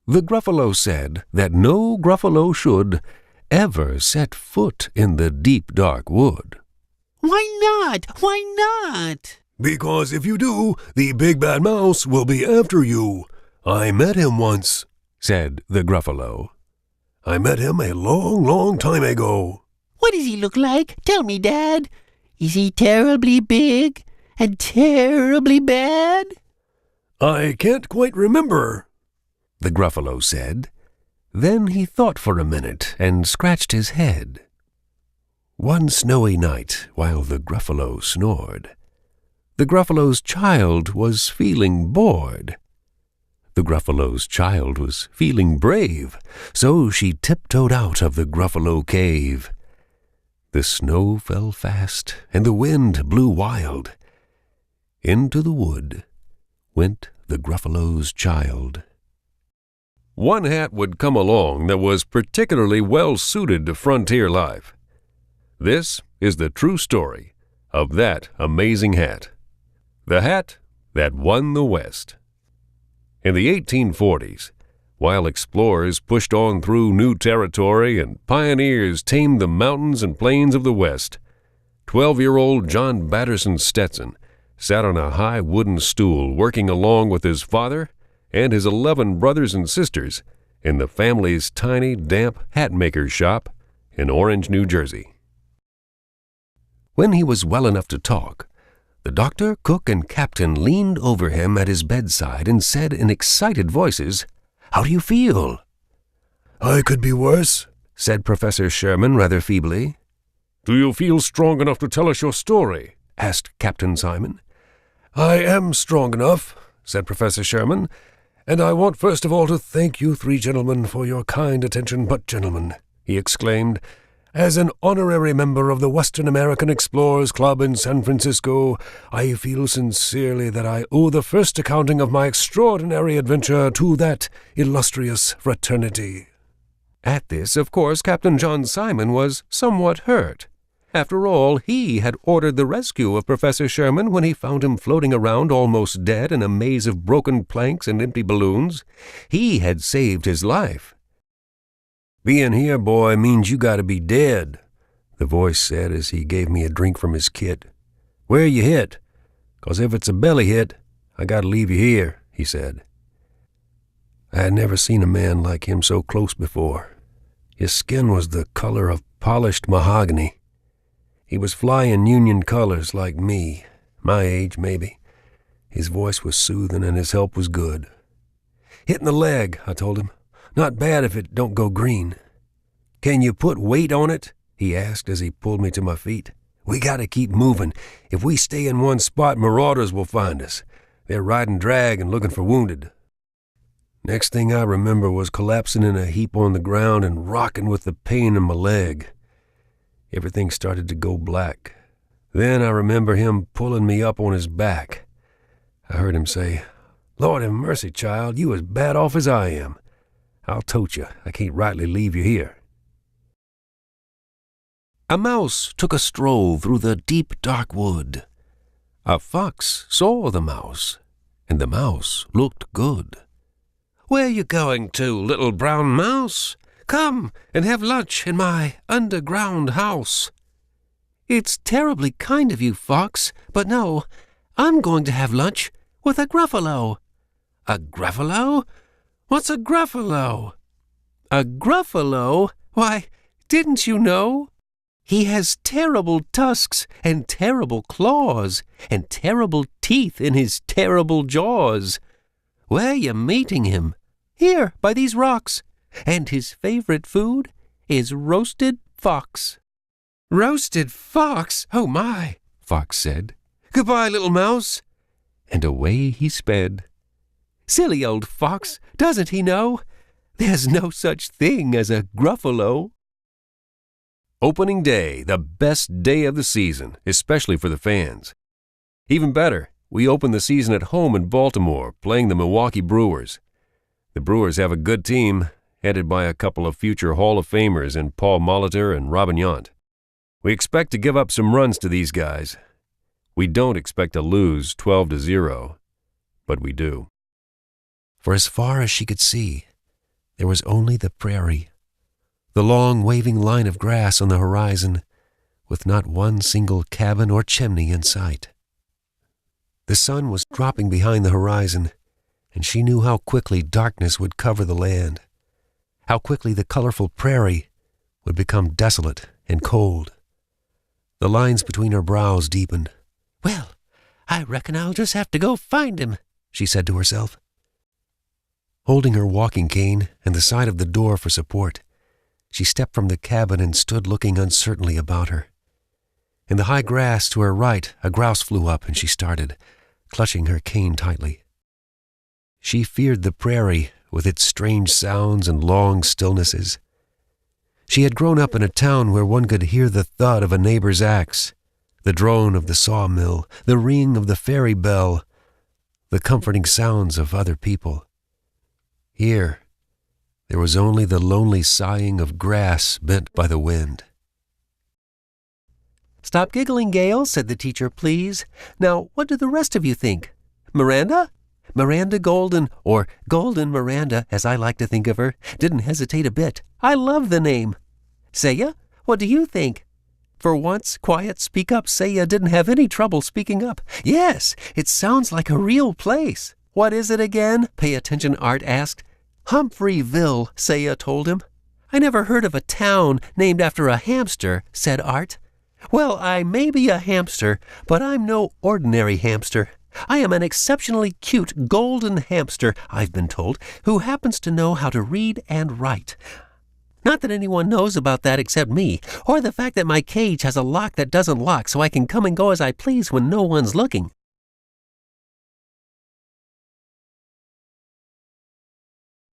The Gruffalo said that no Gruffalo should ever set foot in the deep, dark wood. "Why not? Why not?" "Because if you do, the big bad mouse will be after you. I met him once," said the Gruffalo. "I met him a long, long time ago." "What does he look like? Tell me, Dad. Is he terribly big and terribly bad?" "I can't quite remember," the Gruffalo said. Then he thought for a minute and scratched his head. One snowy night, while the Gruffalo snored, the Gruffalo's child was feeling bored. The Gruffalo's child was feeling brave, so she tiptoed out of the Gruffalo cave. The snow fell fast, and the wind blew wild. Into the wood went the Gruffalo's child. One hat would come along that was particularly well suited to frontier life. This is the true story of that amazing hat. The hat that won the West. In the 1840s, while explorers pushed on through new territory and pioneers tamed the mountains and plains of the West, 12-year-old John Batterson Stetson sat on a high wooden stool working along with his father and his 11 brothers and sisters in the family's tiny, damp hat-maker's shop in Orange, New Jersey. When he was well enough to talk, the doctor, cook, and captain leaned over him at his bedside and said in excited voices, "How do you feel?" "I could be worse," said Professor Sherman rather feebly. "Do you feel strong enough to tell us your story?" asked Captain Simon. "I am strong enough," said Professor Sherman, "and I want first of all to thank you 3 gentlemen for your kind attention. But, gentlemen," he exclaimed, "as an honorary member of the Western American Explorers Club in San Francisco, I feel sincerely that I owe the first accounting of my extraordinary adventure to that illustrious fraternity." At this, of course, Captain John Simon was somewhat hurt. After all, he had ordered the rescue of Professor Sherman when he found him floating around almost dead in a maze of broken planks and empty balloons. He had saved his life. "Being here, boy, means you gotta be dead," the voice said as he gave me a drink from his kit. "Where you hit? 'Cause if it's a belly hit, I gotta leave you here," he said. I had never seen a man like him so close before. His skin was the color of polished mahogany. He was flying Union colors like me, my age maybe. His voice was soothing and his help was good. "Hit in the leg," I told him. "Not bad if it don't go green." "Can you put weight on it?" he asked as he pulled me to my feet. "We gotta keep moving. If we stay in one spot, marauders will find us. They're riding drag and looking for wounded." Next thing I remember was collapsing in a heap on the ground and rocking with the pain in my leg. Everything started to go black. Then I remember him pulling me up on his back. I heard him say, "Lord have mercy, child, you as bad off as I am. I'll tote you. I can't rightly leave you here." A mouse took a stroll through the deep, dark wood. A fox saw the mouse, and the mouse looked good. "Where you going to, little brown mouse? Come and have lunch in my underground house." "It's terribly kind of you, Fox, but no, I'm going to have lunch with a Gruffalo." "A Gruffalo? What's a Gruffalo?" "A Gruffalo? Why, didn't you know? He has terrible tusks and terrible claws and terrible teeth in his terrible jaws. Where you meeting him? Here, by these rocks. And his favorite food is roasted fox." "Roasted fox? Oh, my," Fox said. "Goodbye, little mouse." And away he sped. Silly old fox, doesn't he know? There's no such thing as a Gruffalo. Opening day, the best day of the season, especially for the fans. Even better, we open the season at home in Baltimore, playing the Milwaukee Brewers. The Brewers have a good team, headed by a couple of future Hall of Famers in Paul Molitor and Robin Yount. We expect to give up some runs to these guys. We don't expect to lose 12-0, but we do. For as far as she could see, there was only the prairie, the long waving line of grass on the horizon, with not one single cabin or chimney in sight. The sun was dropping behind the horizon, and she knew how quickly darkness would cover the land, how quickly the colorful prairie would become desolate and cold. The lines between her brows deepened. "Well, I reckon I'll just have to go find him," she said to herself. Holding her walking cane and the side of the door for support, she stepped from the cabin and stood looking uncertainly about her. In the high grass to her right, a grouse flew up and she started, clutching her cane tightly. She feared the prairie with its strange sounds and long stillnesses. She had grown up in a town where one could hear the thud of a neighbor's axe, the drone of the sawmill, the ring of the ferry bell, the comforting sounds of other people. Here, there was only the lonely sighing of grass bent by the wind. "Stop giggling, Gail," said the teacher, "please. Now, what do the rest of you think? Miranda? Miranda Golden, or Golden Miranda, as I like to think of her, didn't hesitate a bit. I love the name. Saya, what do you think?" For once, quiet, speak-up Saya didn't have any trouble speaking up. "Yes, it sounds like a real place." "What is it again?" Pay Attention Art asked. "Humphreyville," Saya told him. "I never heard of a town named after a hamster," said Art. "Well, I may be a hamster, but I'm no ordinary hamster. I am an exceptionally cute golden hamster, I've been told, who happens to know how to read and write. Not that anyone knows about that except me, or the fact that my cage has a lock that doesn't lock so I can come and go as I please when no one's looking.